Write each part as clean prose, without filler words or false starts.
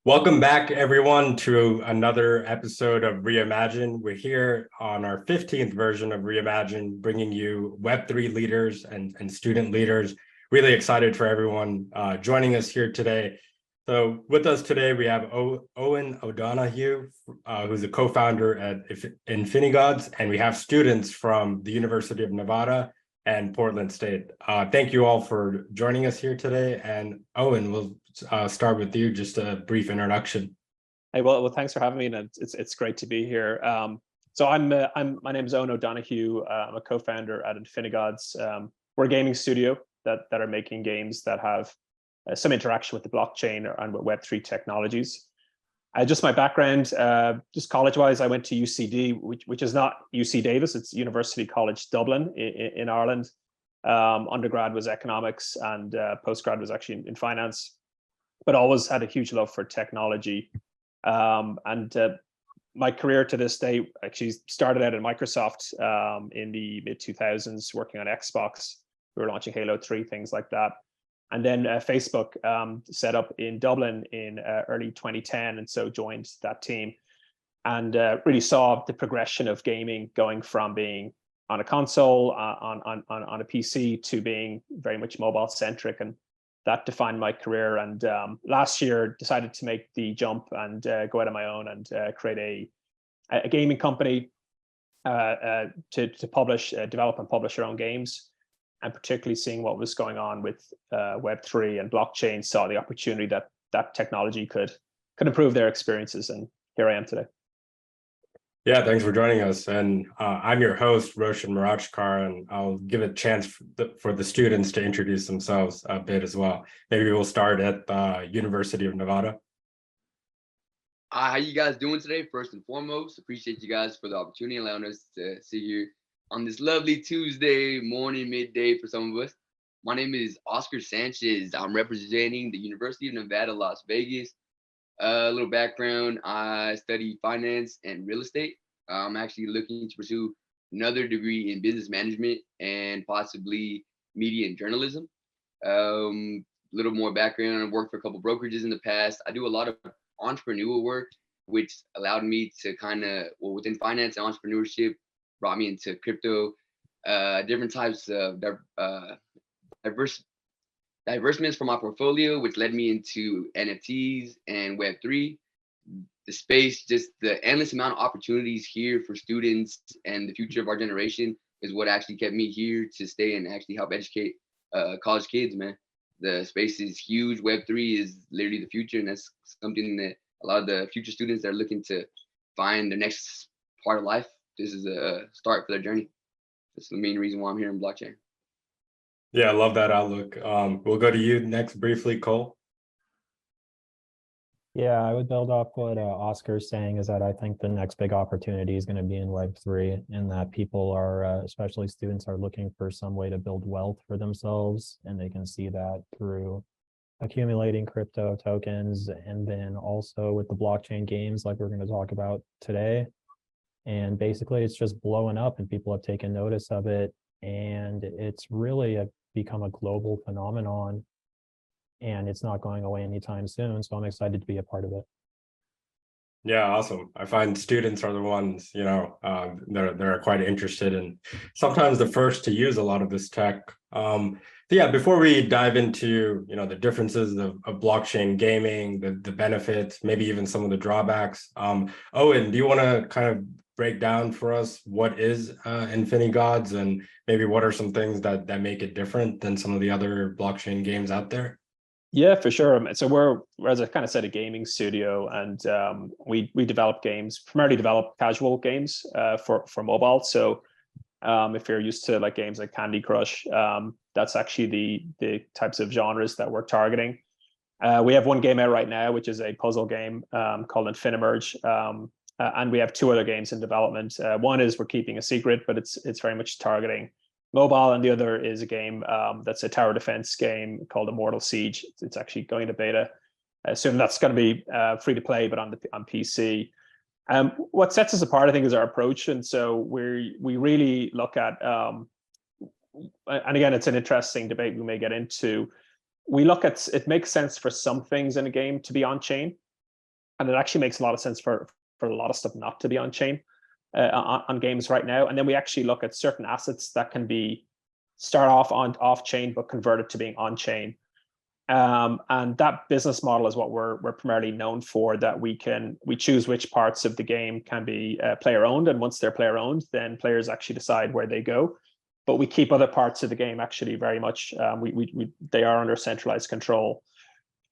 Welcome back, everyone, to another episode of Reimagine. We're here on our 15th version of Reimagine, bringing you Web3 leaders and student leaders. Really excited for everyone joining us here today. So with us today, we have Owen O'Donoghue, who's a co-founder at InfiniGods, and we have students from the University of Nevada and Portland State. Thank you all for joining us here today. And Owen, we'll start with you, just a brief introduction. Hey, well, thanks for having me, and it's great to be here. So my name is Owen O'Donoghue. I'm a co-founder at InfiniGods. We're a gaming studio that are making games that have some interaction with the blockchain and with Web3 technologies. Just my background, just college-wise, I went to UCD, which is not UC Davis, it's University College Dublin in Ireland. Undergrad was economics and postgrad was actually in finance, but always had a huge love for technology. My career to this day actually started out at Microsoft in the mid-2000s, working on Xbox. We were launching Halo 3, things like that. And then Facebook set up in Dublin in early 2010, and so joined that team and really saw the progression of gaming going from being on a console, on a PC, to being very much mobile centric, and that defined my career. And last year decided to make the jump and go out on my own and create a gaming company to publish, develop and publish our own games. And particularly seeing what was going on with Web3 and blockchain, saw the opportunity that technology could improve their experiences. And here I am today. Yeah, thanks for joining us. And I'm your host, Roshan Mirajkar, and I'll give a chance for the students to introduce themselves a bit as well. Maybe we'll start at the University of Nevada. How you guys doing today? First and foremost, appreciate you guys for the opportunity, allowing us to see you on this lovely Tuesday morning, midday for some of us. My name is Oscar Sanchez. I'm representing the University of Nevada, Las Vegas. A little background, I study finance and real estate. I'm actually looking to pursue another degree in business management and possibly media and journalism. Little more background, I've worked for a couple brokerages in the past. I do a lot of entrepreneurial work, which allowed me to within finance and entrepreneurship, brought me into crypto, different types of diversements from my portfolio, which led me into NFTs and Web3. The space, just the endless amount of opportunities here for students and the future of our generation is what actually kept me here to stay and actually help educate college kids, man. The space is huge. Web3 is literally the future, and that's something that a lot of the future students that are looking to find their next part of life, this is a start for their journey. That's the main reason why I'm here in blockchain. Yeah, I love that outlook. We'll go to you next briefly, Cole. Yeah, I would build off what Oscar's saying, is that I think the next big opportunity is going to be in Web3, and that people are, especially students, are looking for some way to build wealth for themselves, and they can see that through accumulating crypto tokens, and then also with the blockchain games like we're going to talk about today. And basically it's just blowing up and people have taken notice of it, and it's really become a global phenomenon, and it's not going away anytime soon. So I'm excited to be a part of it. Yeah, awesome. I find students are the ones, they're quite interested and sometimes the first to use a lot of this tech. Yeah, before we dive into, the differences of blockchain gaming, the benefits, maybe even some of the drawbacks. Owen, do you want to kind of break down for us what is InfiniGods, and maybe what are some things that make it different than some of the other blockchain games out there? Yeah, for sure. So we're, as I kind of said, a gaming studio, and we develop games, primarily develop casual games for mobile. So if you're used to like games like Candy Crush, that's actually the types of genres that we're targeting. We have one game out right now, which is a puzzle game called InfiniMerge, and we have two other games in development. One is we're keeping a secret, but it's very much targeting mobile, and the other is a game that's a tower defense game called Immortal Siege. It's actually going to beta soon. That's going to be free to play, but on PC. What sets us apart, I think, is our approach, and so we really look at, and again, it's an interesting debate we may get into. We look at, it makes sense for some things in a game to be on chain, and it actually makes a lot of sense for a lot of stuff not to be on chain on games right now. And then we actually look at certain assets that can be start off on off chain but converted to being on chain. And that business model is what we're primarily known for, that we choose which parts of the game can be player owned, and once they're player owned, then players actually decide where they go. But we keep other parts of the game actually very much, they are under centralized control.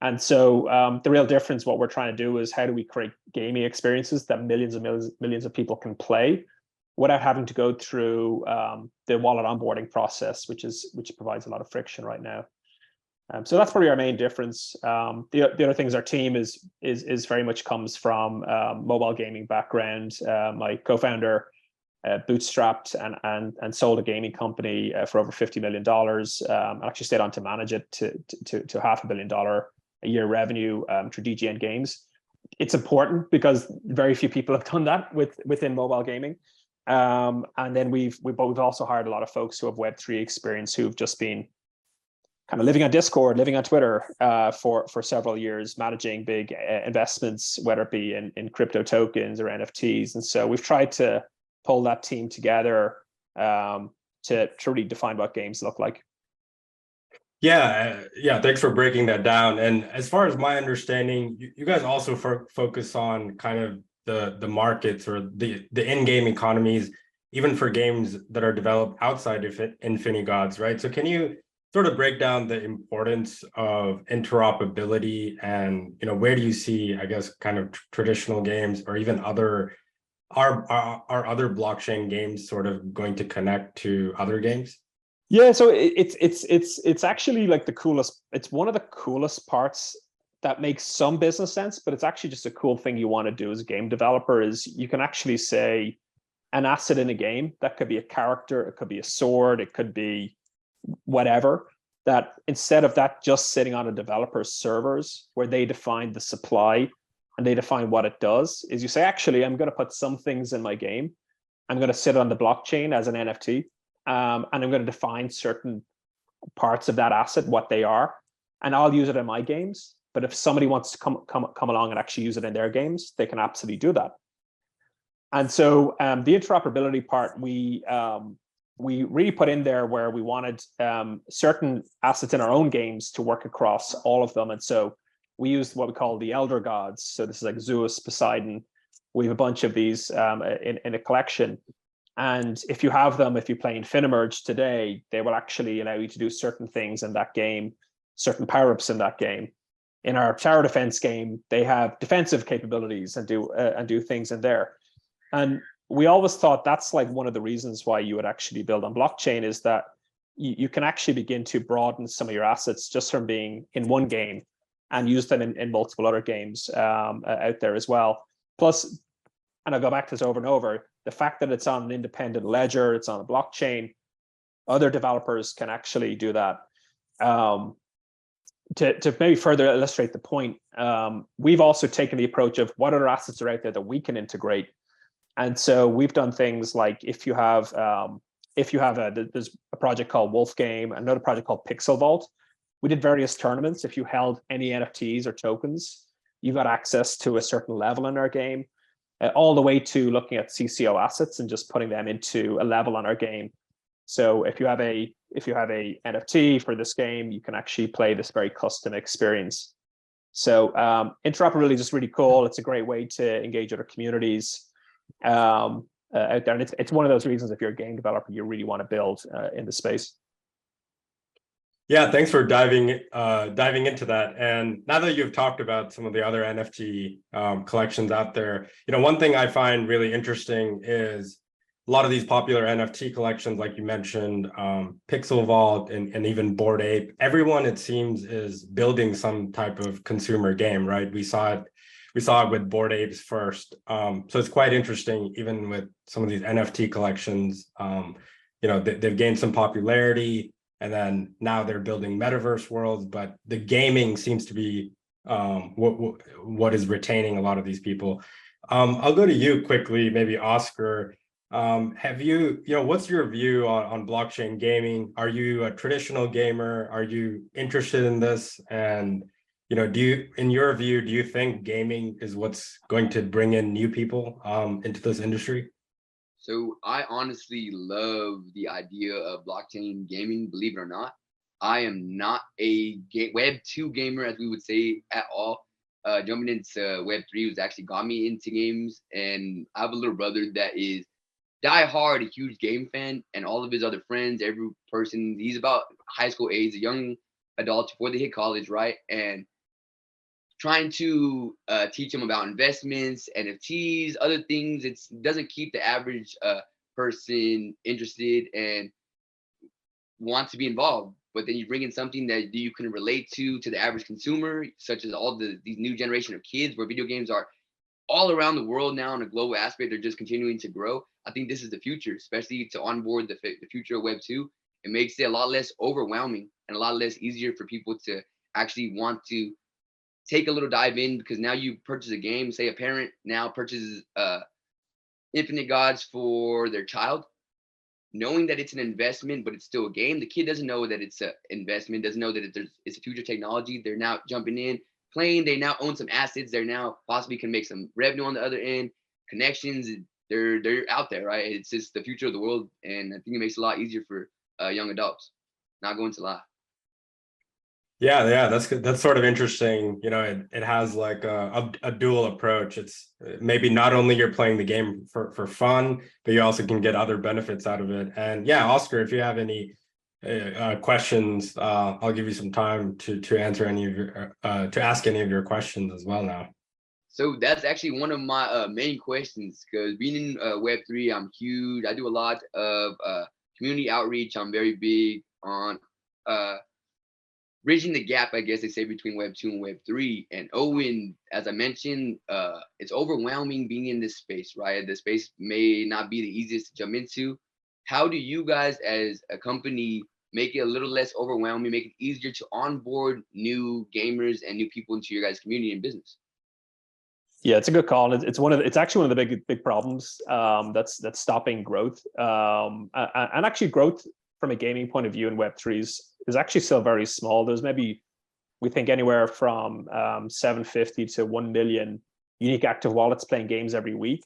And so the real difference, what we're trying to do is how do we create gaming experiences that millions and millions of people can play without having to go through the wallet onboarding process, which provides a lot of friction right now. So that's probably our main difference. The other things, our team is very much comes from mobile gaming background. My co-founder bootstrapped and sold a gaming company for over $50 million. I actually stayed on to manage it to $500 million a year revenue through DGN Games. It's important because very few people have done that within mobile gaming. And then we've also hired a lot of folks who have Web3 experience, who've just been kind of living on Discord, living on Twitter for several years, managing big investments, whether it be in crypto tokens or NFTs. And so we've tried to pull that team together to truly define what games look like. Yeah, thanks for breaking that down. And as far as my understanding, you guys also focus on kind of the markets or the in-game economies, even for games that are developed outside of InfiniGods, right? So can you sort of break down the importance of interoperability, and where do you see, I guess, kind of traditional games or even other are other blockchain games sort of going to connect to other games? Yeah, so it's actually like the coolest. It's one of the coolest parts that makes some business sense, but it's actually just a cool thing you want to do as a game developer. Is you can actually say an asset in a game that could be a character, it could be a sword, it could be whatever, that instead of that just sitting on a developer's servers where they define the supply and they define what it does, is you say, actually, I'm going to put some things in my game. I'm going to sit on the blockchain as an NFT. And I'm going to define certain parts of that asset, what they are, and I'll use it in my games. But if somebody wants to come along and actually use it in their games, they can absolutely do that. And so the interoperability part, we really put in there where we wanted certain assets in our own games to work across all of them. And so we used what we call the elder gods. So this is like Zeus, Poseidon. We have a bunch of these in a collection. And if you have them, if you play Infinimerge today, they will actually allow you to do certain things in that game, certain power-ups in that game. In our tower defense game, they have defensive capabilities and do things in there. And we always thought that's like one of the reasons why you would actually build on blockchain, is that you can actually begin to broaden some of your assets just from being in one game and use them in multiple other games out there as well. Plus, and I'll go back to this over and over, the fact that it's on an independent ledger, it's on a blockchain, other developers can actually do that. To maybe further illustrate the point, we've also taken the approach of what other assets are out there that we can integrate. And so we've done things like there's a project called Wolf Game, another project called Pixel Vault. We did various tournaments. If you held any NFTs or tokens, you got access to a certain level in our game. All the way to looking at CCO assets and just putting them into a level on our game. So if you have a NFT for this game, you can actually play this very custom experience. So interoperability is just really cool. It's a great way to engage other communities out there, and it's one of those reasons, if you're a game developer, you really want to build in the space. Yeah, thanks for diving into that. And now that you've talked about some of the other NFT collections out there, one thing I find really interesting is a lot of these popular NFT collections, like you mentioned, Pixel Vault and even Bored Ape. Everyone, it seems, is building some type of consumer game, right? We saw it with Bored Apes first. So it's quite interesting, even with some of these NFT collections. They've gained some popularity. And then now they're building metaverse worlds, but the gaming seems to be what is retaining a lot of these people. I'll go to you quickly, maybe Oscar. Have you, what's your view on blockchain gaming? Are you a traditional gamer? Are you interested in this? And in your view, do you think gaming is what's going to bring in new people into this industry? So I honestly love the idea of blockchain gaming, believe it or not. I am not a Web 2 gamer, as we would say, at all. Jumping into Web 3 was actually got me into games, and I have a little brother that is die hard, a huge game fan, and all of his other friends, every person, he's about high school age, a young adult before they hit college, right? And trying to teach them about investments, NFTs, other things. It doesn't keep the average person interested and want to be involved. But then you bring in something that you can relate to the average consumer, such as all these new generation of kids, where video games are all around the world now in a global aspect. They're just continuing to grow. I think this is the future, especially to onboard the future of Web 2. It makes it a lot less overwhelming and a lot less easier for people to actually want to take a little dive in, because now you purchase a game. Say a parent now purchases InfiniGods for their child, knowing that it's an investment, but it's still a game. The kid doesn't know that it's an investment, doesn't know that it's a future technology. They're now jumping in, playing. They now own some assets. They're now possibly can make some revenue on the other end, connections. They're out there, right? It's just the future of the world, and I think it makes it a lot easier for young adults. Not going to lie. Yeah, that's good. That's sort of interesting. It has like a dual approach. It's maybe not only you're playing the game for fun, but you also can get other benefits out of it. And yeah, Oscar, if you have any questions, I'll give you some time to answer any of your to ask any of your questions as well now. So that's actually one of my main questions, because being in Web3, I'm huge. I do a lot of community outreach. I'm very big on bridging the gap, I guess they say, between Web 2 and Web 3. And Owen, as I mentioned, it's overwhelming being in this space, right? The space may not be the easiest to jump into. How do you guys as a company make it a little less overwhelming, make it easier to onboard new gamers and new people into your guys' community and business? Yeah, it's a good call. It's actually one of the big problems that's stopping growth. And actually growth from a gaming point of view in Web3 is actually still very small. There's maybe, we think, anywhere from 750 to 1 million unique active wallets playing games every week.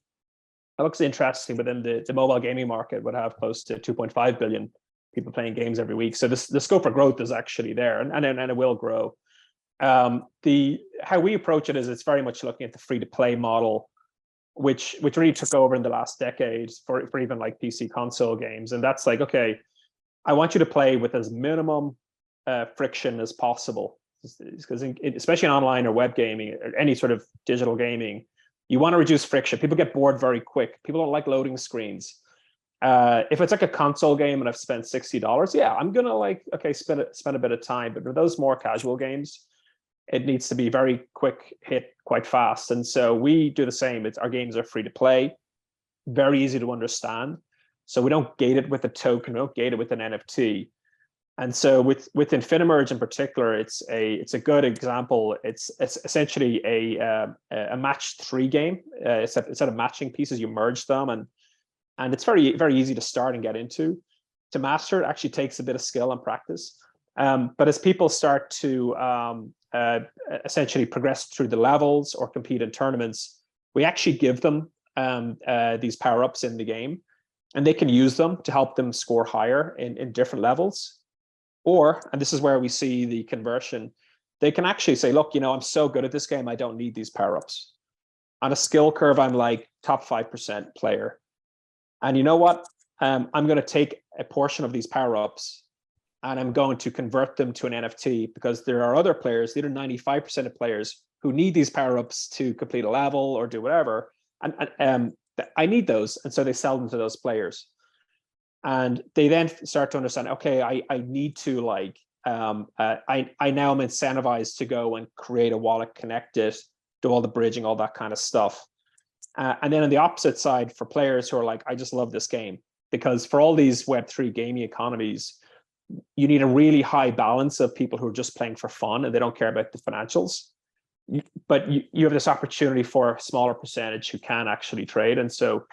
That looks interesting, but then the mobile gaming market would have close to 2.5 billion people playing games every week. So the scope for growth is actually there, and it will grow. How we approach it is it's very much looking at the free-to-play model, which really took over in the last decade for even like PC console games. And that's like, okay, I want you to play with as minimum friction as possible, because especially in online or web gaming or any sort of digital gaming, you want to reduce friction. People get bored very quick. People don't like loading screens. If it's like a console game and I've spent $60, yeah, I'm gonna like, okay, spend a bit of time. But for those more casual games, it needs to be very quick hit, quite fast. And so we do the same. Our games are free to play, very easy to understand. So we don't gate it with a token, we don't gate it with an NFT. And so with InfiniMerge in particular, it's a good example. It's essentially a match 3 game. Instead of matching pieces, you merge them, and it's very, very easy to start and get into. To master, it actually takes a bit of skill and practice. But as people start to essentially progress through the levels or compete in tournaments, we actually give them these power-ups in the game, and they can use them to help them score higher in different levels. Or, and this is where we see the conversion, they can actually say, look, I'm so good at this game, I don't need these power-ups. On a skill curve, I'm like top 5% player. And you know what? I'm going to take a portion of these power-ups and I'm going to convert them to an NFT, because there are other players, either 95% of players, who need these power-ups to complete a level or do whatever. And I need those. And so they sell them to those players. And they then start to understand, okay, I need to like, I now am incentivized to go and create a wallet, connect it, do all the bridging, all that kind of stuff. And then on the opposite side, for players who are like, I just love this game, because for all these Web3 gaming economies, you need a really high balance of people who are just playing for fun and they don't care about the financials. But you have this opportunity for a smaller percentage who can actually trade. And so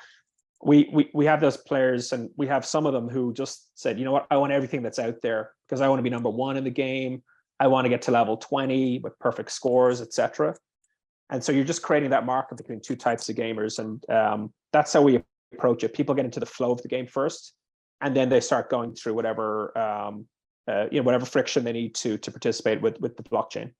we have those players, and we have some of them who just said, you know what, I want everything that's out there because I want to be number 1 in the game. I want to get to level 20 with perfect scores, etc. And so you're just creating that market between two types of gamers. And that's how we approach it. People get into the flow of the game first, and then they start going through whatever whatever friction they need to participate with the blockchain.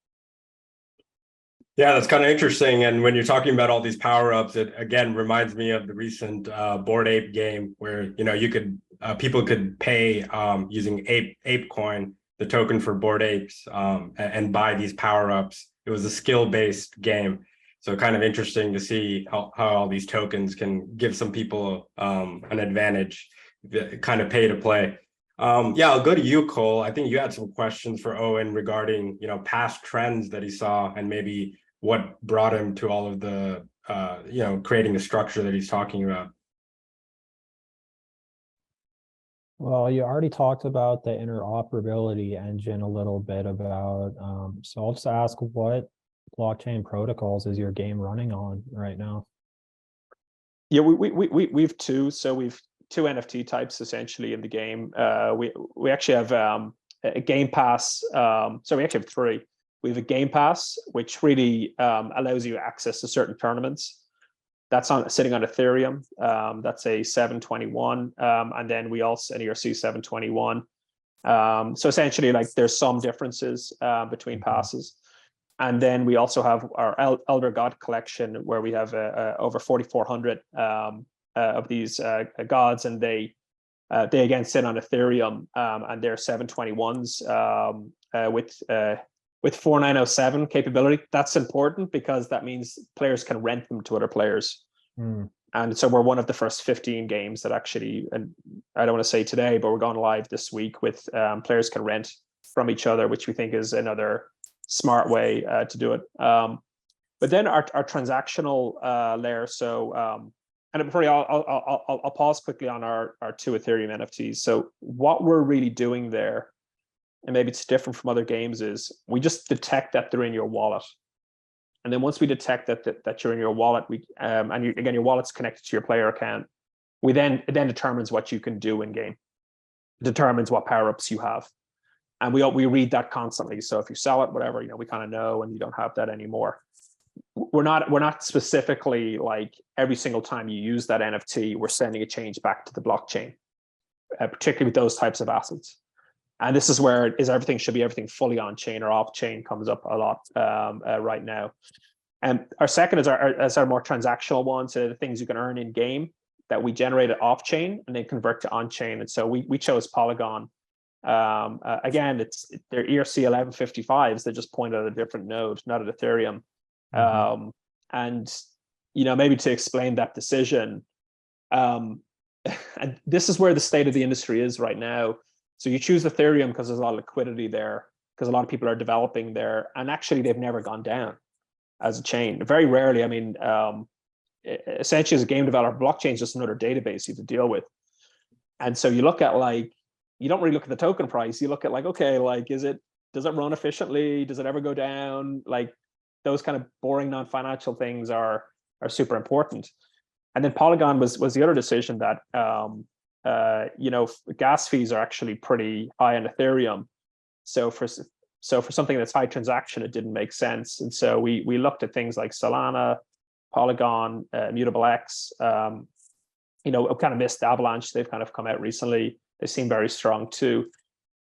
Yeah, that's kind of interesting. And when you're talking about all these power-ups, it again reminds me of the recent Bored Ape game where you could people could pay using Ape Coin, the token for Bored Apes, and buy these power-ups. It was a skill-based game. So kind of interesting to see how all these tokens can give some people an advantage, kind of pay to play. Yeah, I'll go to you, Cole. I think you had some questions for Owen regarding, past trends that he saw and maybe what brought him to all of the, creating the structure that he's talking about. Well, you already talked about the interoperability engine a little bit about, so I'll just ask, what blockchain protocols is your game running on right now? Yeah, we've two. So we've two NFT types essentially in the game. We actually have a game pass. So we actually have three. We have a game pass, which really allows you access to certain tournaments. That's sitting on Ethereum. That's a 721, and then we also an ERC 721. So essentially, like there's some differences between passes. And then we also have our Elder God collection, where we have over 4,400 of these gods, and they again sit on Ethereum, and they're 721s with 4907 capability. That's important because that means players can rent them to other players. And so we're one of the first 15 games that actually, and I don't want to say today, but we're going live this week with players can rent from each other, which we think is another smart way to do it. But then our transactional layer. So, and before I'll pause quickly on our two Ethereum NFTs. So what we're really doing there, and maybe it's different from other games, is we just detect that they're in your wallet. And then once we detect that you're in your wallet, again, your wallet's connected to your player account, it then determines what you can do in game. It determines what power-ups you have. And we read that constantly. So if you sell it, whatever, we kind of know, and you don't have that anymore. We're not specifically like every single time you use that NFT, we're sending a change back to the blockchain, particularly with those types of assets. And this is where everything fully on chain or off chain comes up a lot right now. And our second is our more transactional one. So the things you can earn in game that we generated off chain and then convert to on chain. And so we chose Polygon. Again, they're ERC 1155s. They just point at a different node, not at Ethereum. And maybe to explain that decision, and this is where the state of the industry is right now. So you choose Ethereum because there's a lot of liquidity there, because a lot of people are developing there, and actually they've never gone down as a chain. Very rarely. I mean, essentially as a game developer, blockchain is just another database you have to deal with. And so you look at you don't really look at the token price. You look at okay, does it run efficiently? Does it ever go down? Those kind of boring non-financial things are super important. And then Polygon was the other decision that gas fees are actually pretty high on Ethereum. So for something that's high transaction, it didn't make sense. And so we looked at things like Solana, Polygon, Mutable X. Kind of missed Avalanche. They've kind of come out recently. They seem very strong too.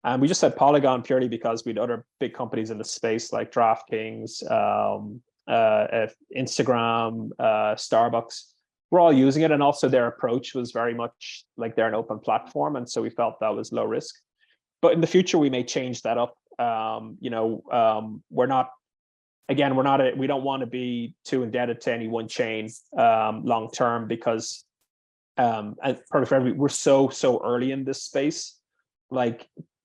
And we just said Polygon purely because we had other big companies in the space like DraftKings, Instagram, Starbucks. We're all using it, and also their approach was very much like they're an open platform, and so we felt that was low risk. But in the future, we may change that up. We don't want to be too indebted to any one chain long term, because and probably for we're so early in this space.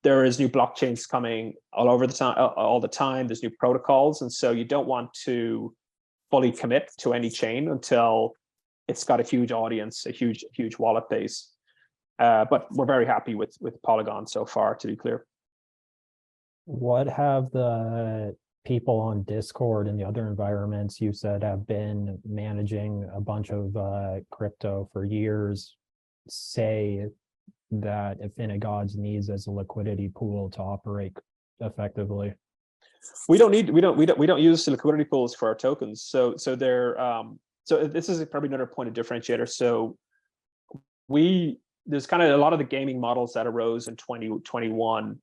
There is new blockchains coming all the time. There's new protocols, and so you don't want to fully commit to any chain until it's got a huge audience, a huge wallet base. But we're very happy with Polygon so far, to be clear. What have the people on Discord and the other environments you said have been managing a bunch of crypto for years say that InfiniGods needs as a liquidity pool to operate effectively? We don't use liquidity pools for our tokens. So they're so this is probably another point of differentiator. So there's kind of a lot of the gaming models that arose in 2021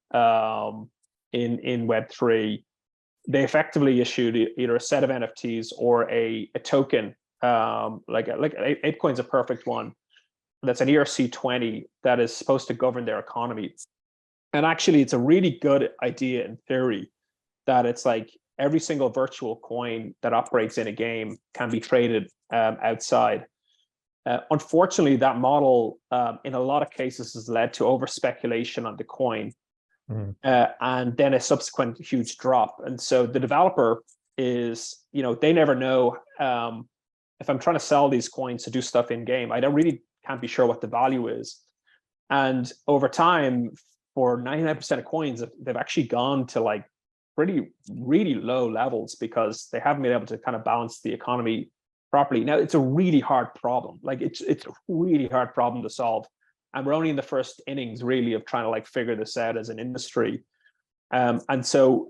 in Web3. They effectively issued either a set of NFTs or a token. Like ApeCoin's a perfect one. That's an ERC20 that is supposed to govern their economy. And actually, it's a really good idea in theory that it's like every single virtual coin that operates in a game can be traded outside. Unfortunately, that model in a lot of cases has led to over speculation on the coin. And then a subsequent huge drop. And so the developer is, they never know if I'm trying to sell these coins to do stuff in game, I can't be sure what the value is. And over time, for 99% of coins, they've actually gone to like really low levels because they haven't been able to kind of balance the economy properly. Now, it's a really hard problem. Like it's a really hard problem to solve. And we're only in the first innings really of trying to like figure this out as an industry. And so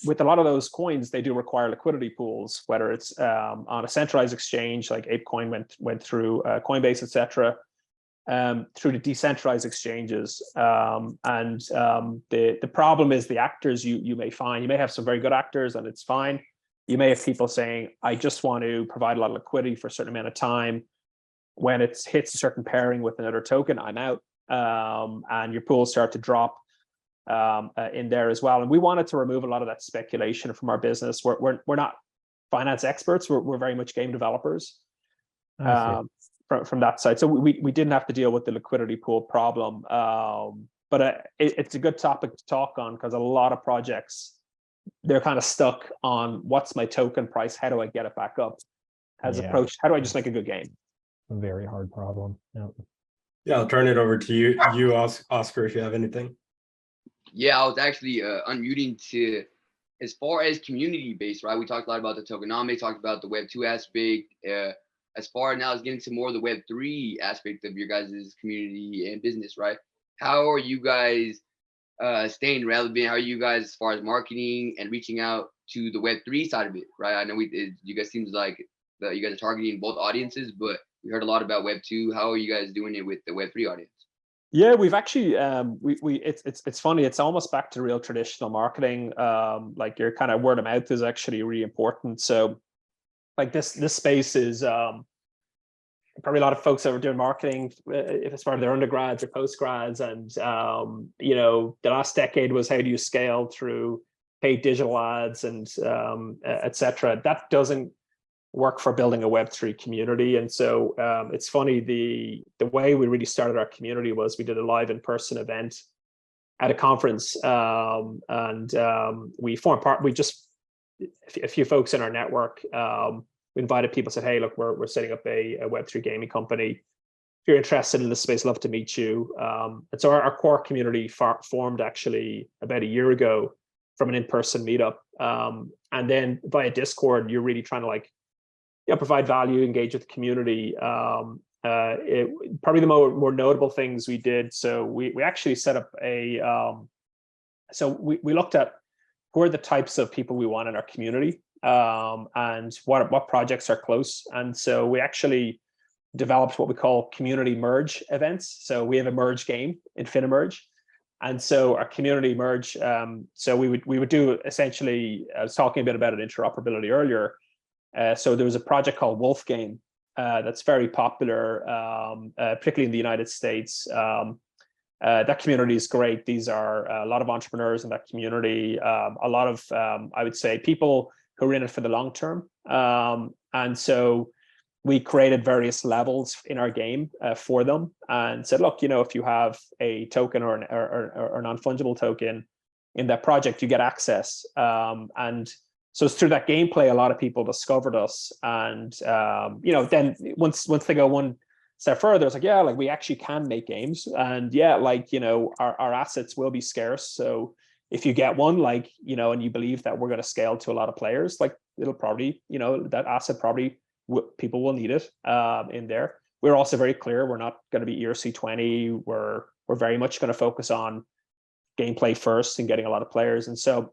with a lot of those coins, they do require liquidity pools, whether it's on a centralized exchange like ApeCoin went through Coinbase, etc., through the decentralized exchanges. The problem is the actors you may find. You may have some very good actors and it's fine. You may have people saying, I just want to provide a lot of liquidity for a certain amount of time. When it hits a certain pairing with another token, I'm out, and your pools start to drop in there as well. And we wanted to remove a lot of that speculation from our business. We're not finance experts. We're very much game developers from that side. So we didn't have to deal with the liquidity pool problem. But it's a good topic to talk on because a lot of projects, they're kind of stuck on what's my token price? How do I get it back up? As approach, how do I just make a good game? A very hard problem. Yeah, I'll turn it over to you, Oscar, if you have anything. Yeah, I was actually unmuting to, as far as community based, right? We talked a lot about the tokenomics, talked about the Web2 aspect. As far now as getting to more of the Web3 aspect of your guys' community and business, right? How are you guys staying relevant? How are you guys as far as marketing and reaching out to the Web3 side of it, right? I know you guys seems like you guys are targeting both audiences, but we heard a lot about Web2. How are you guys doing it with the Web3 audience? Yeah, we've actually it's funny. It's almost back to real traditional marketing. Like your kind of word of mouth is actually really important. So, like this space is probably a lot of folks that were doing marketing as part of their undergrads or postgrads, and the last decade was how do you scale through paid digital ads and etc. That doesn't work for building a Web3 community. And so it's funny, the way we really started our community was we did a live in-person event at a conference, and we formed part, a few folks in our network, we invited people, said, hey, look, we're setting up a Web3 gaming company. If you're interested in this space, love to meet you. And so our core community formed actually about a year ago from an in-person meetup. And then via Discord, you're really trying to provide value, engage with the community. Probably the more notable things we did. So we actually set up so we looked at who are the types of people we want in our community, and what projects are close. And so we actually developed what we call community merge events. So we have a merge game, InfiniMerge. And so our community merge, so we would do essentially, I was talking a bit about Interoperability earlier. So there was a project called Wolf Game that's very popular, particularly in the United States. That community is great. These are a lot of entrepreneurs in that community, a lot of, I would say, people who are in it for the long term. And so we created various levels in our game for them and said, look, if you have a token or a non-fungible token in that project, you get access. And so it's through that gameplay, a lot of people discovered us. And, then once they go one step further, it's like, we actually can make games. And our assets will be scarce. So if you get one, and you believe that we're going to scale to a lot of players, it'll probably, that asset probably, people will need it in there. We're also very clear, we're not going to be ERC20. We're very much going to focus on gameplay first and getting a lot of players. And so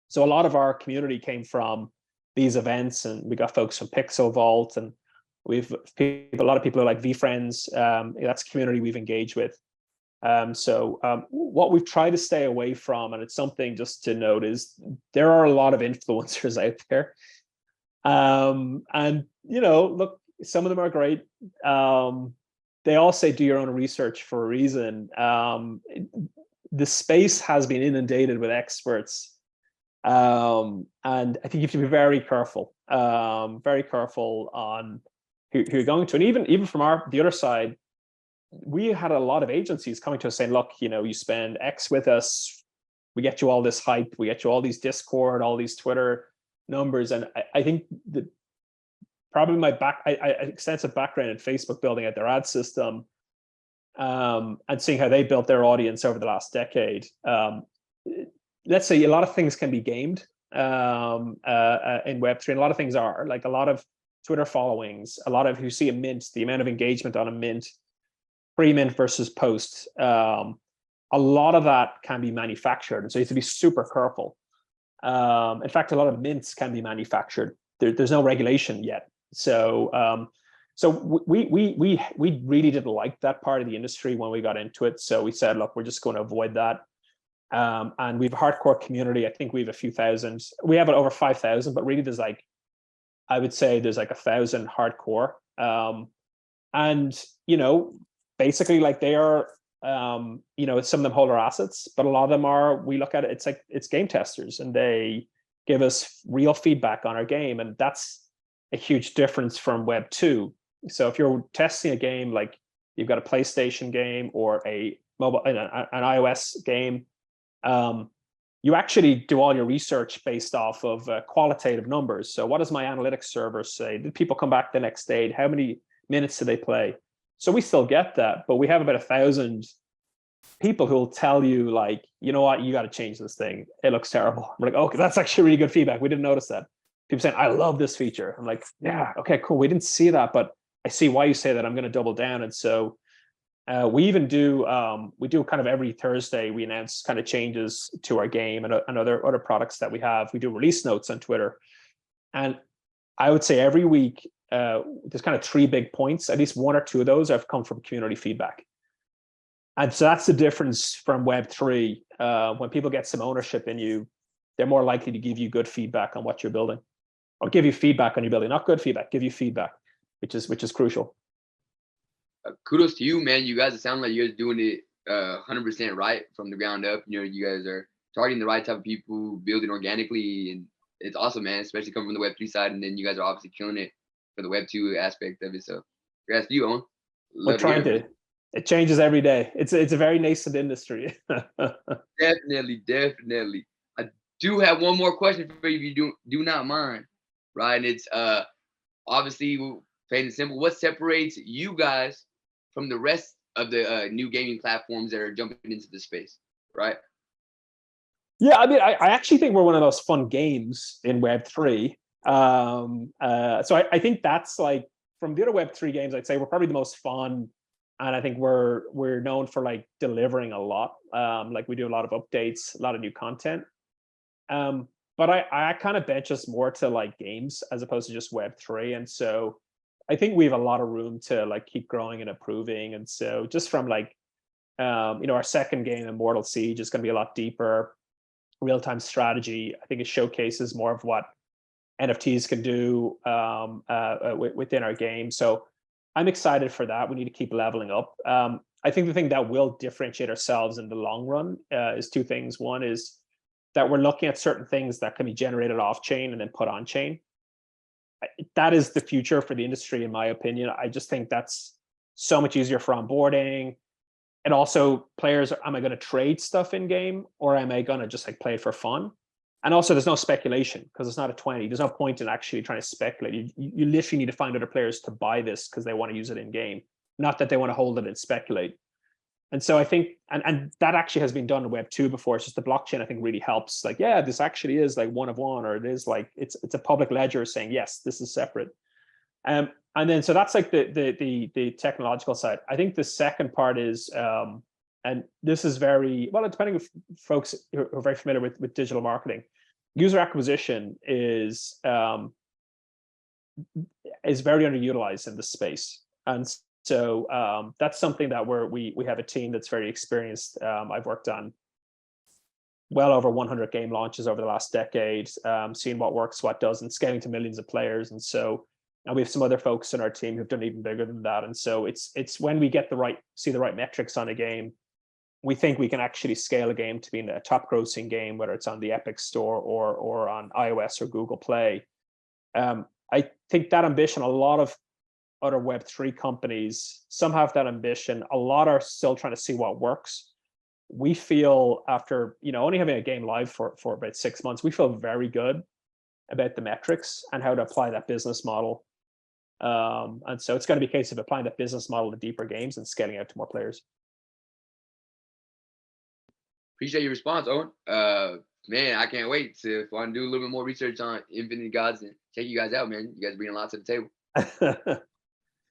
So a lot of our community came from these events, and we got folks from Pixel Vault, and we've a lot of people are like VFriends. That's a community we've engaged with. What we've tried to stay away from, and it's something just to note, is there are a lot of influencers out there. And, you know, look, some of them are great. They all say do your own research for a reason. The space has been inundated with experts. And I think you have to be very careful on who you're going to. And even from the other side, we had a lot of agencies coming to us saying, look, you know, you spend X with us, we get you all this hype, we get you all these Discord, all these Twitter numbers. And I think that probably my extensive background in Facebook, building out their ad system, and seeing how they built their audience over the last decade. Let's say a lot of things can be gamed in Web3, and a lot of things are, like a lot of Twitter followings, a lot of who see a mint, the amount of engagement on a mint, pre-mint versus post, a lot of that can be manufactured, and so you have to be super careful. In fact, a lot of mints can be manufactured. There's no regulation yet, so we really didn't like that part of the industry when we got into it. So we said, look, we're just going to avoid that. And we have a hardcore community. I think we have a few thousand. We have it over 5,000, but really there's like, I would say there's like 1,000 hardcore. And you know, basically, like they are, you know, some of them hold our assets, but a lot of them are, we look at it, it's like, it's game testers, and they give us real feedback on our game. And that's a huge difference from Web 2. So if you're testing a game, like you've got a PlayStation game or a mobile, an iOS game, you actually do all your research based off of qualitative numbers. So what does my analytics server say? Did people come back the next day? How many minutes did they play? So we still get that, but we have about 1,000 people who will tell you, like, you know what, you got to change this thing. It looks terrible. We're like, okay, that's actually really good feedback. We didn't notice that. People saying, I love this feature. I'm like, yeah, okay, cool. We didn't see that, but I see why you say that. I'm going to double down. And so we even do, we do kind of every Thursday, we announce kind of changes to our game and other products that we have. We do release notes on Twitter. And I would say every week, there's kind of 3 big points. At least 1 or 2 of those have come from community feedback. And so that's the difference from Web3. When people get some ownership in you, they're more likely to give you good feedback on what you're building, or give you feedback on your building. Not good feedback, give you feedback, which is crucial. Kudos to you, man. You guys sound like you're doing it 100% right from the ground up. You know, you guys are targeting the right type of people, building organically, and it's awesome, man, especially coming from the Web3 side. And then you guys are obviously killing it for the Web 2 aspect of it. So congrats to you, Owen. We're trying to. It changes every day. It's a very nascent industry. Definitely. I do have one more question for you, if you do not mind, right? And it's obviously plain and simple. What separates you guys from the rest of the new gaming platforms that are jumping into the space, right? Yeah, I mean, I actually think we're one of those fun games in Web3. So I think that's like, from the other Web3 games, I'd say we're probably the most fun, and I think we're known for like delivering a lot. Like we do a lot of updates, a lot of new content. But I kind of bench us more to like games as opposed to just Web3, and so I think we have a lot of room to like keep growing and improving. And so just from like, you know, our second game, Immortal Siege, is going to be a lot deeper. Real-time strategy, I think it showcases more of what NFTs can do within our game. So I'm excited for that. We need to keep leveling up. I think the thing that will differentiate ourselves in the long run is 2 things. One is that we're looking at certain things that can be generated off-chain and then put on-chain. That is the future for the industry, in my opinion. I just think that's so much easier for onboarding. And also, players, am I going to trade stuff in game, or am I going to just like play it for fun? And also, there's no speculation because it's not a 20. There's no point in actually trying to speculate. You literally need to find other players to buy this because they want to use it in game, not that they want to hold it and speculate. And so I think, and that actually has been done in Web 2 before. It's just the blockchain, I think, really helps. Like, yeah, this actually is like one of one, or it is like it's a public ledger saying, yes, this is separate. And then so that's like the technological side. I think the second part is, and this is very well, depending on folks who are very familiar with digital marketing. user acquisition is very underutilized in this space. And so that's something that we have a team that's very experienced. I've worked on well over 100 game launches over the last decade, seeing what works, what doesn't, scaling to millions of players. And so we have some other folks in our team who've done even bigger than that. And so it's when we get see the right metrics on a game, we think we can actually scale a game to being a top grossing game, whether it's on the Epic Store or on iOS or Google Play. I think that ambition, a lot of other Web3 companies, some have that ambition. A lot are still trying to see what works. We feel after, only having a game live for about 6 months, we feel very good about the metrics and how to apply that business model. And so it's going to be a case of applying that business model to deeper games and scaling out to more players. Appreciate your response, Owen. Man, I can't wait to do a little bit more research on InfiniGods and check you guys out, man. You guys bring a lot to the table.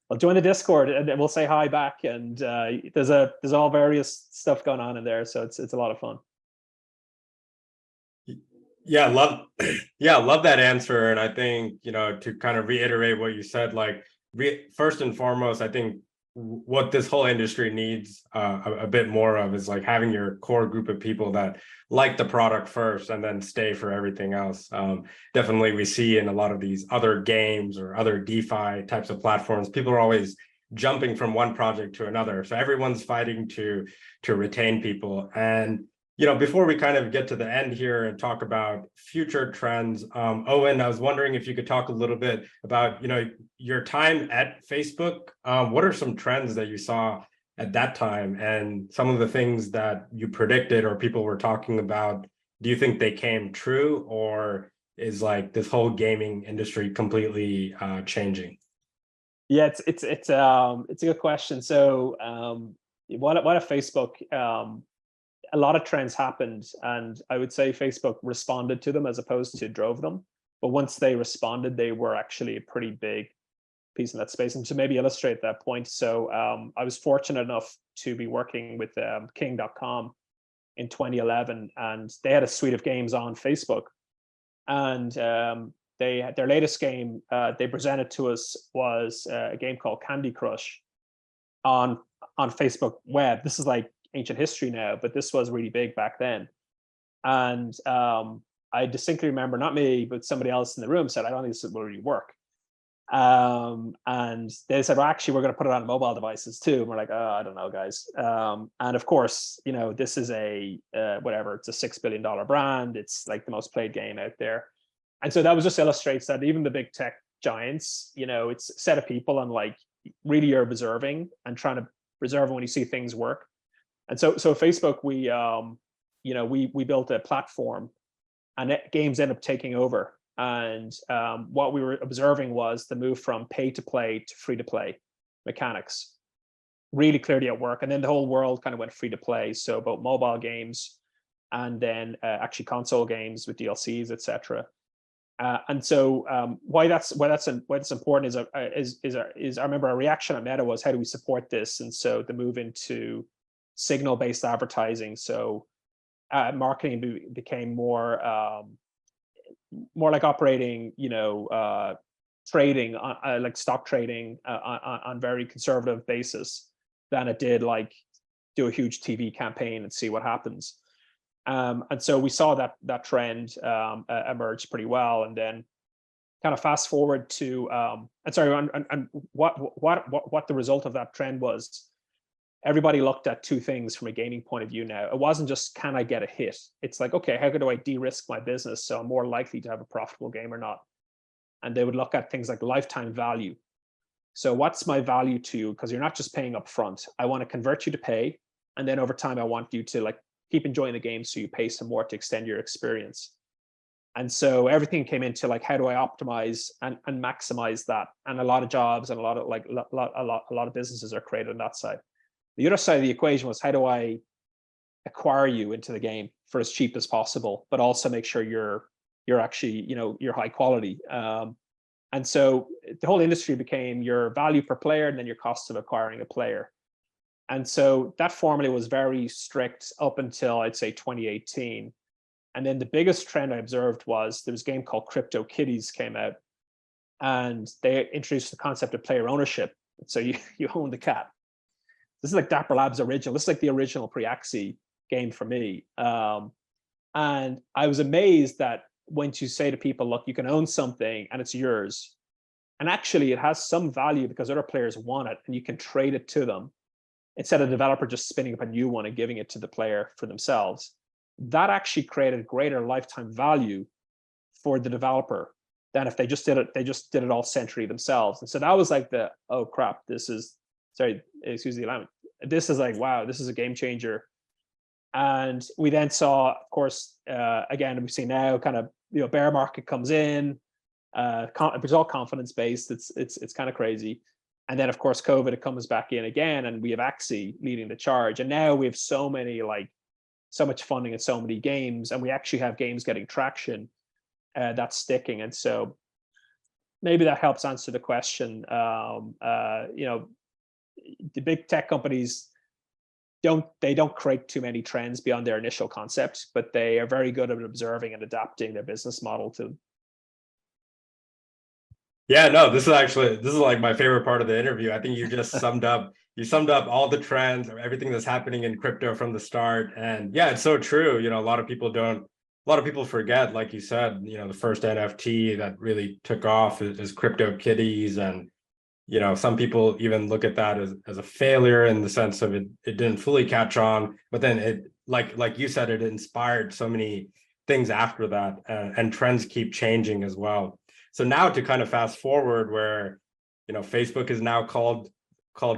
Well, join the Discord and we'll say hi back. And there's all various stuff going on in there, so it's a lot of fun. Yeah, love that answer. And I think, to kind of reiterate what you said, like first and foremost, I think what this whole industry needs a bit more of is like having your core group of people that like the product first and then stay for everything else. Definitely we see in a lot of these other games or other DeFi types of platforms, people are always jumping from one project to another. So everyone's fighting to retain people. And before we kind of get to the end here and talk about future trends, Owen, I was wondering if you could talk a little bit about, your time at Facebook. What are some trends that you saw at that time and some of the things that you predicted or people were talking about? Do you think they came true, or is like this whole gaming industry completely changing? Yeah, it's a good question. So what if Facebook? A lot of trends happened, and I would say Facebook responded to them as opposed to drove them. But once they responded, they were actually a pretty big piece in that space. And to maybe illustrate that point, so I was fortunate enough to be working with King.com in 2011, and they had a suite of games on Facebook. And their latest game they presented to us was a game called Candy Crush on Facebook Web. This is like ancient history now, but this was really big back then. And I distinctly remember, not me, but somebody else in the room said, I don't think this will really work. And they said, well, actually, we're going to put it on mobile devices too. And we're like, oh, I don't know, guys. And of course, this is it's a $6 billion brand. It's like the most played game out there. And so that was just illustrates that even the big tech giants, it's a set of people and like really are observing and trying to preserve when you see things work. And so Facebook, we built a platform, and games end up taking over. And what we were observing was the move from pay to play to free to play mechanics really clearly at work. And then the whole world kind of went free to play. So both mobile games and then actually console games with DLCs, etc. And so why that's important is I remember our reaction at Meta was, how do we support this? And so the move into signal-based advertising. So marketing became more like operating, trading, like stock trading on very conservative basis than it did like do a huge TV campaign and see what happens. And so we saw that trend emerge pretty well. And then kind of fast forward to, and what the result of that trend was. Everybody looked at two things from a gaming point of view now. It wasn't just, can I get a hit? It's like, okay, how do I de-risk my business so I'm more likely to have a profitable game or not? And they would look at things like lifetime value. So what's my value to you? Because you're not just paying up front. I want to convert you to pay. And then over time, I want you to like keep enjoying the game so you pay some more to extend your experience. And so everything came into like, how do I optimize and maximize that? And a lot of jobs and a lot of businesses are created on that side. The other side of the equation was, how do I acquire you into the game for as cheap as possible, but also make sure you're actually, you're high quality. And so the whole industry became your value per player and then your cost of acquiring a player. And so that formula was very strict up until I'd say 2018. And then the biggest trend I observed was there was a game called Crypto Kitties came out, and they introduced the concept of player ownership. So you own the cat. This is like Dapper Labs original. This is like the original pre-Axie game for me. And I was amazed that once you say to people, look, you can own something and it's yours. And actually it has some value because other players want it and you can trade it to them instead of the developer just spinning up a new one and giving it to the player for themselves. That actually created greater lifetime value for the developer than if they just did it all centrally themselves. And so that was like the, oh crap, this is, sorry, excuse the alignment. This is like, wow, this is a game changer. And we then saw, of course, again, we see now kind of, bear market comes in, it's all confidence based. It's kind of crazy. And then of course, COVID, it comes back in again, and we have Axie leading the charge. And now we have so much funding and so many games, and we actually have games getting traction that's sticking. And so maybe that helps answer the question. The big tech companies don't create too many trends beyond their initial concept, but they are very good at observing and adapting their business model to. Yeah, no, this is like my favorite part of the interview. I think you just summed up all the trends, everything that's happening in crypto from the start. And yeah, it's so true. A lot of people forget, like you said, the first NFT that really took off is Crypto Kitties. And some people even look at that as a failure in the sense of it didn't fully catch on, but then it, like you said, it inspired so many things after that, and trends keep changing as well. So now to kind of fast forward where, Facebook is now called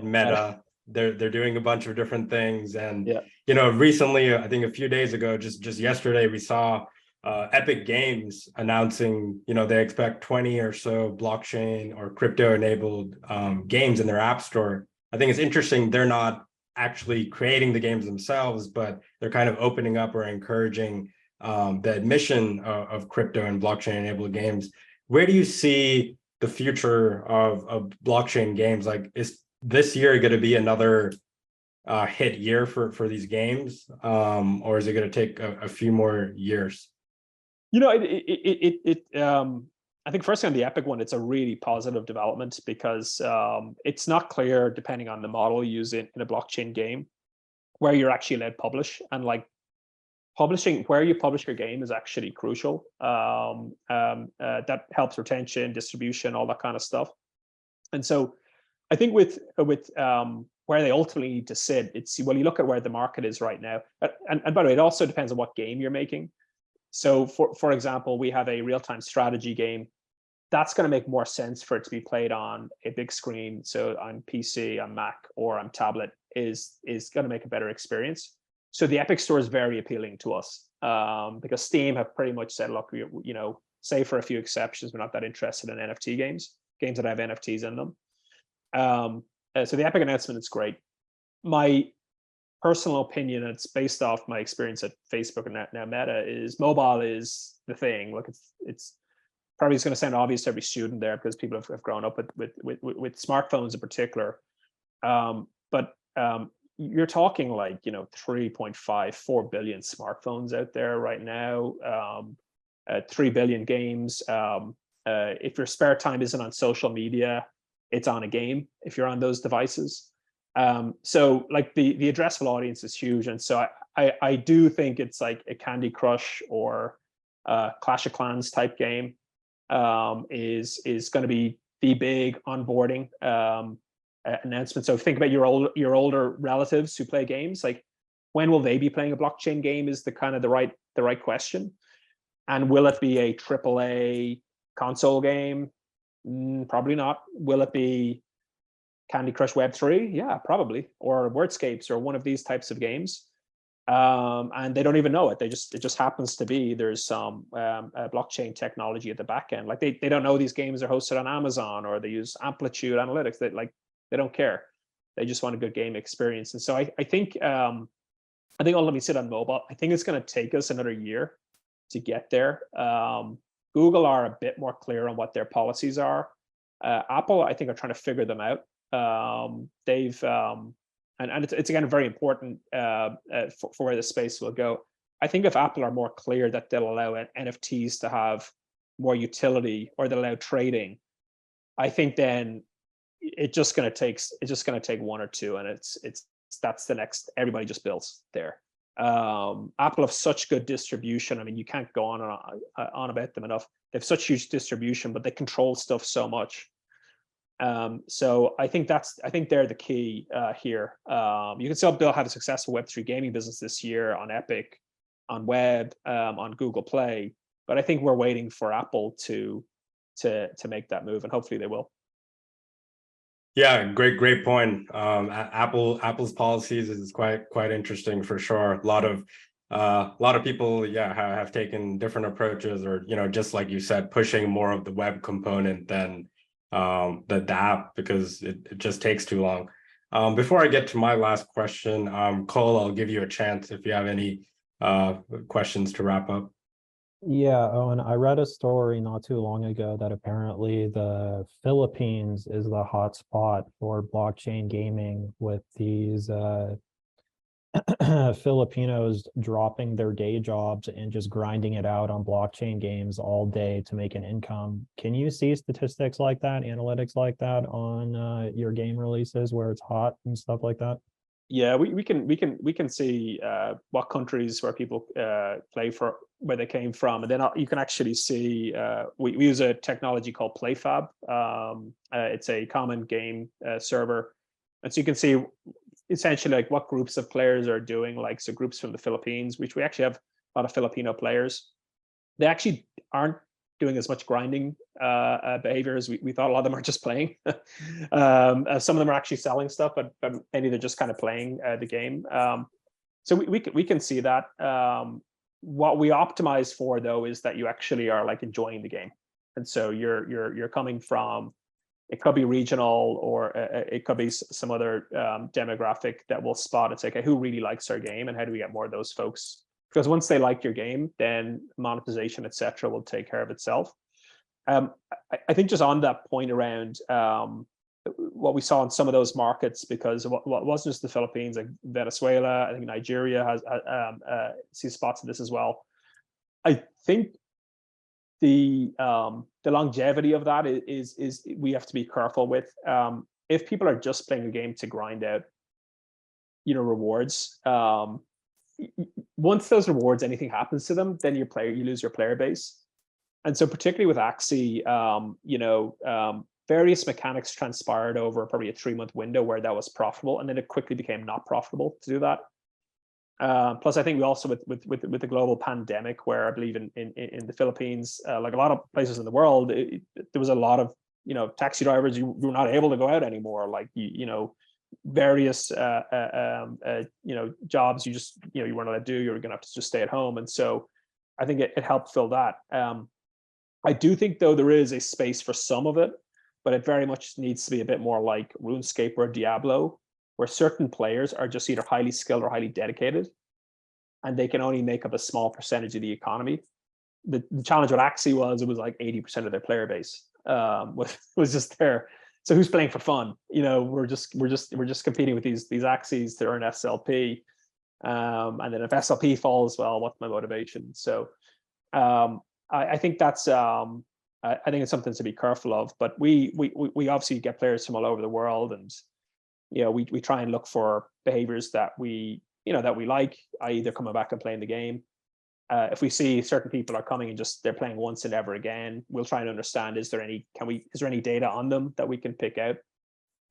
Meta. They're doing a bunch of different things. And, recently, I think a few days ago, just yesterday, we saw Epic Games announcing, they expect 20 or so blockchain or crypto enabled games in their app store. I think it's interesting. They're not actually creating the games themselves, but they're kind of opening up or encouraging the admission of crypto and blockchain enabled games. Where do you see the future of blockchain games? Like, is this year going to be another hit year for these games, or is it going to take a few more years? I think firstly on the Epic one, it's a really positive development because it's not clear, depending on the model you use in a blockchain game, where you're actually allowed to publish. And like publishing, where you publish your game is actually crucial. That helps retention, distribution, all that kind of stuff. And so I think with where they ultimately need to sit, you look at where the market is right now. And by the way, it also depends on what game you're making. So for example, we have a real-time strategy game. That's going to make more sense for it to be played on a big screen. So on PC, on Mac, or on tablet is going to make a better experience. So the Epic Store is very appealing to us because Steam have pretty much said, look, save for a few exceptions, we're not that interested in NFT games that have NFTs in them. So the Epic announcement is great. My personal opinion, and it's based off my experience at Facebook and now Meta, is mobile is the thing. Look, it's probably going to sound obvious to every student there because people have grown up with smartphones in particular. But you're talking like 3.5, 4 billion smartphones out there right now. 3 billion games. If your spare time isn't on social media, it's on a game if you're on those devices. So like the addressable audience is huge. And so I do think it's like a Candy Crush or Clash of Clans type game is going to be the big onboarding announcement. So think about your older relatives who play games. Like, when will they be playing a blockchain game is the right question. And will it be a AAA console game? Probably not. Will it be Candy Crush Web3? Yeah, probably. Or Wordscapes or one of these types of games. And they don't even know it. It just happens to be there's some blockchain technology at the back end. Like they don't know these games are hosted on Amazon or they use Amplitude Analytics. They don't care. They just want a good game experience. And so I think I'll let me sit on mobile. I think it's going to take us another year to get there. Google are a bit more clear on what their policies are. Apple, I think, are trying to figure them out. They've and it's again very important for where the space will go. I think if Apple are more clear that they'll allow NFTs to have more utility, or they'll allow trading, I think then it's just going to take one or two, and that's the next. Everybody just builds there. Apple have such good distribution. I mean, you can't go on and on about them enough. They have such huge distribution, but they control stuff so much. So I think they're the key here. You can still have a successful Web3 gaming business this year on Epic, on web, on Google Play, but I think we're waiting for Apple to make that move, and hopefully they will. Yeah, great point. Apple's policies is quite interesting for sure. A lot of people, have taken different approaches, or just like you said, pushing more of the web component than the app, because it just takes too long. Before I get to my last question, Cole, I'll give you a chance if you have any questions to wrap up. Yeah, Owen, I read a story not too long ago that apparently the Philippines is the hot spot for blockchain gaming, with these Filipinos dropping their day jobs and just grinding it out on blockchain games all day to make an income. Can you see statistics like that, analytics like that on your game releases where it's hot and stuff like that? Yeah, we can see what countries where people play for, where they came from, and then you can actually see we use a technology called PlayFab. It's a common game server, and so you can see essentially like what groups of players are doing. Like, so groups from the Philippines, which we actually have a lot of Filipino players, they actually aren't doing as much grinding behavior as we thought. A lot of them are just playing. Some of them are actually selling stuff, but maybe they're just kind of playing the game. So we can see that. What we optimize for, though, is that you actually are like enjoying the game, and so you're coming from. It could be regional, or it could be some other demographic that will spot and say, okay, who really likes our game, and how do we get more of those folks? Because once they like your game, then monetization, etc., will take care of itself. I think just on that point around what we saw in some of those markets, because what wasn't just the Philippines, like Venezuela, I think Nigeria has sees spots of this as well. I think the longevity of that is we have to be careful with. If people are just playing a game to grind out, rewards. Once those rewards, anything happens to them, then you lose your player base. And so particularly with Axie, various mechanics transpired over probably a 3-month window where that was profitable, and then it quickly became not profitable to do that. Plus, I think we also with the global pandemic, where I believe in the Philippines, like a lot of places in the world, there was a lot of taxi drivers you were not able to go out anymore. Like various jobs you just you weren't allowed to do. You were going to have to just stay at home, and so I think it helped fill that. I do think, though, there is a space for some of it, but it very much needs to be a bit more like RuneScape or Diablo, where certain players are just either highly skilled or highly dedicated, and they can only make up a small percentage of the economy. The challenge with Axie was it was like 80% of their player base was just there. So who's playing for fun? We're just competing with these Axies to earn SLP, and then if SLP falls, well, what's my motivation? So I think that's I think it's something to be careful of. But we obviously get players from all over the world, and we try and look for behaviors that we like, i.e. they're coming back and playing the game. If we see certain people are coming and just they're playing once and never again, we'll try and understand, is there any data on them that we can pick out,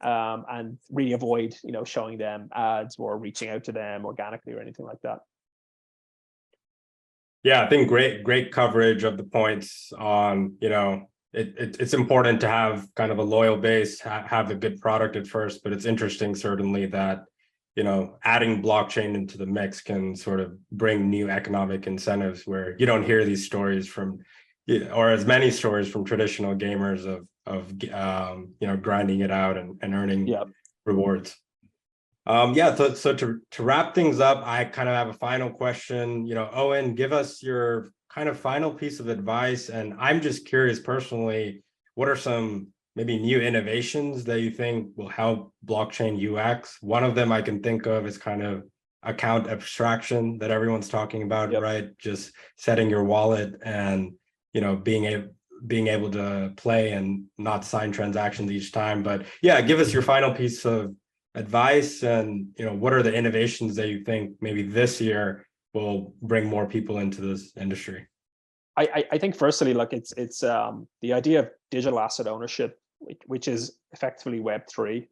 and really avoid showing them ads or reaching out to them organically or anything like that. Yeah, I think great coverage of the points on, it's important to have kind of a loyal base, have a good product at first, but it's interesting certainly that, adding blockchain into the mix can sort of bring new economic incentives, where you don't hear these stories from, or as many stories from traditional gamers of grinding it out and earning rewards. So to wrap things up, I kind of have a final question. Owen, give us your kind of final piece of advice. And I'm just curious personally, what are some maybe new innovations that you think will help blockchain UX? One of them I can think of is kind of account abstraction that everyone's talking about, Yep. right? Just setting your wallet and, you know, being able to play and not sign transactions each time. But yeah, give us your final piece of advice, and, you know, what are the innovations that you think maybe this year will bring more people into this industry? I think firstly, like it's the idea of digital asset ownership, which is effectively Web3.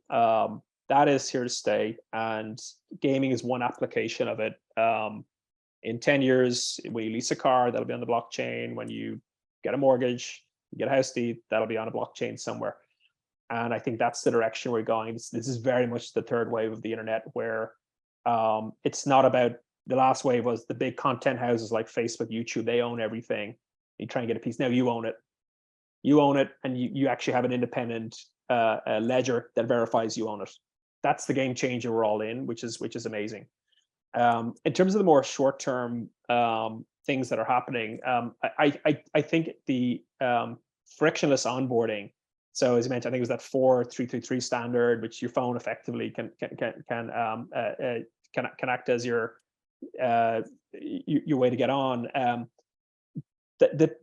That is here to stay, and gaming is one application of it. In 10 years, when you lease a car, that'll be on the blockchain. When you get a mortgage, you get a house deed, that'll be on a blockchain somewhere. And I think that's the direction we're going. This is very much the third wave of the internet, where it's not about, the last wave was the big content houses like Facebook, YouTube, they own everything. You try and get a piece. Now you own it. You own it, and you actually have an independent ledger that verifies you own it. That's the game changer we're all in, which is amazing. In terms of the more short-term things that are happening, I think the frictionless onboarding. So as you mentioned, I think it was that 4333 standard, which your phone effectively can act as your way to get on.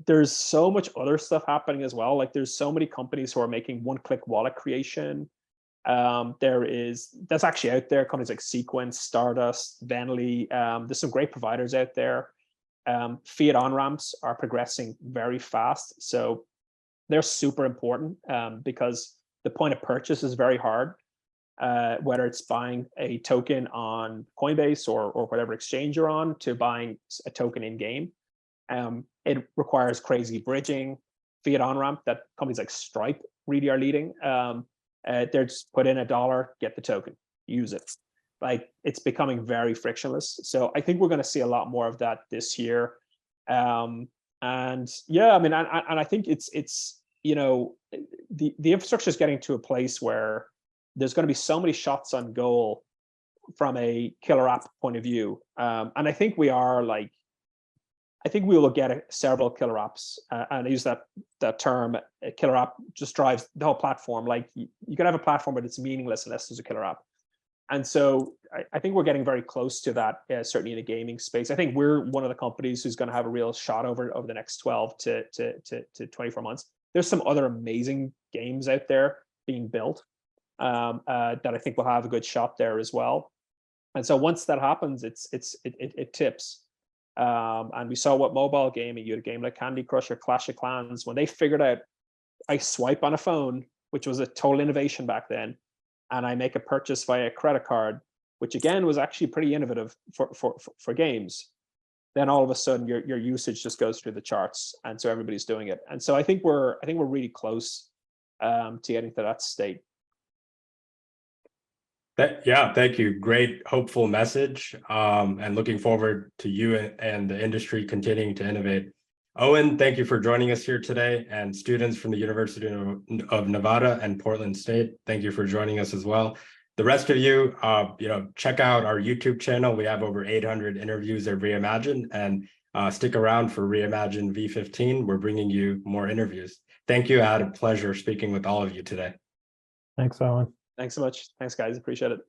There's so much other stuff happening as well. Like there's so many companies who are making one-click wallet creation. That's actually out there, companies like Sequence, Stardust, Venly. There's some great providers out there. Fiat on-ramps are progressing very fast. So they're super important because the point of purchase is very hard, whether it's buying a token on Coinbase or whatever exchange you're on, to buying a token in game. It requires crazy bridging. Fiat on-ramp that companies like Stripe really are leading. They're just put in $1, get the token, use it. Like it's becoming very frictionless. So I think we're going to see a lot more of that this year. And yeah, I mean, and I think it's you know, the infrastructure is getting to a place where there's going to be so many shots on goal from a killer app point of view. And I think we are like, I think we will get several killer apps, and I use that term. A killer app just drives the whole platform. Like you could have a platform, but it's meaningless unless there's a killer app. And so I think we're getting very close to that, certainly in the gaming space. I think we're one of the companies who's going to have a real shot over the next 12 to 24 months. There's some other amazing games out there being built that I think will have a good shot there as well. And so once that happens, it tips. And we saw what mobile gaming, you had a game like Candy Crush or Clash of Clans, when they figured out I swipe on a phone, which was a total innovation back then, and I make a purchase via a credit card, which again was actually pretty innovative for games. Then all of a sudden your usage just goes through the charts, and so everybody's doing it. And so I think we're really close to getting to that state. Yeah, thank you. Great, hopeful message. And looking forward to you and the industry continuing to innovate. Owen, thank you for joining us here today, and students from the University of Nevada and Portland State, thank you for joining us as well. The rest of you, check out our YouTube channel. We have over 800 interviews at Reimagine, and stick around for Reimagine V15. We're bringing you more interviews. Thank you. I had a pleasure speaking with all of you today. Thanks, Owen. Thanks so much. Thanks, guys. Appreciate it.